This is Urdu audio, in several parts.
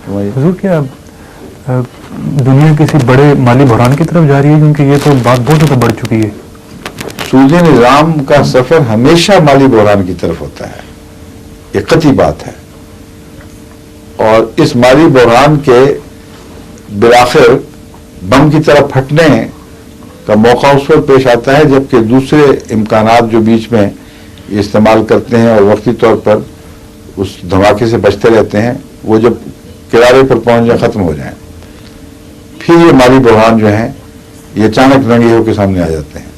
حضور کیا دنیا کسی بڑے مالی بحران کی طرف جا رہی ہے؟ کیونکہ یہ تو بات بہت زیادہ بڑھ چکی ہے. سودی نظام کا سفر ہمیشہ مالی بحران کی طرف ہوتا ہے، یہ قطعی بات ہے. اور اس مالی بحران کے بالآخر بم کی طرف پھٹنے کا موقع اس وقت پیش آتا ہے جبکہ دوسرے امکانات جو بیچ میں یہ استعمال کرتے ہیں اور وقتی طور پر اس دھماکے سے بچتے رہتے ہیں، وہ جب کنارے پر پہنچ جائیں، ختم ہو جائیں، پھر یہ مالی بحران جو ہیں یہ اچانک رنگی ہو کے سامنے آ جاتے ہیں.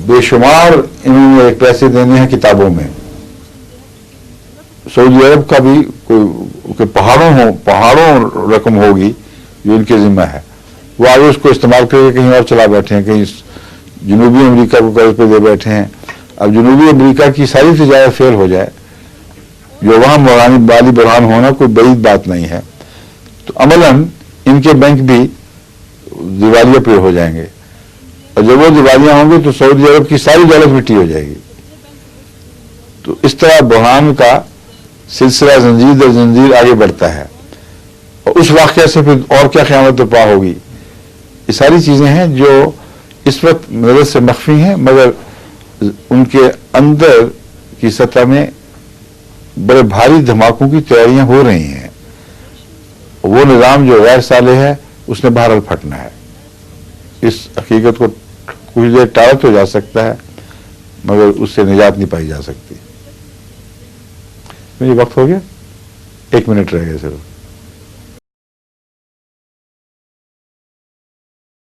بے شمار انہوں نے ایک پیسے دینے ہیں کتابوں میں. سعودی عرب کا بھی کوئی پہاڑوں رقم ہوگی جو ان کے ذمہ ہے، وہ آگے اس کو استعمال کر کے کہیں اور چلا بیٹھے ہیں، کہیں جنوبی امریکہ کو قرض پہ دے بیٹھے ہیں. اب جنوبی امریکہ کی ساری تجارت فیل ہو جائے، جو وہاں مالی بحران ہونا کوئی بعید بات نہیں ہے، تو عملاً ان کے بینک بھی دیوالیہ پہ ہو جائیں گے، اور جب وہ دیوالیہ ہوں گے تو سعودی عرب کی ساری دولت مٹی ہو جائے گی. تو اس طرح بحران کا سلسلہ زنجیر در زنجیر آگے بڑھتا ہے، اور اس واقعہ سے پھر اور کیا قیامت برپا ہوگی. یہ ساری چیزیں ہیں جو اس وقت نظر سے مخفی ہیں، مگر ان کے اندر کی سطح میں بڑے بھاری دھماکوں کی تیاریاں ہو رہی ہیں. وہ نظام جو غیر صالح ہے اس نے بہرحال پھٹنا ہے. اس حقیقت کو کچھ دیر ٹالا تو جا سکتا ہے مگر اس سے نجات نہیں پائی جا سکتی. یہ وقت ہو گیا، 1 منٹ رہ گئے صرف.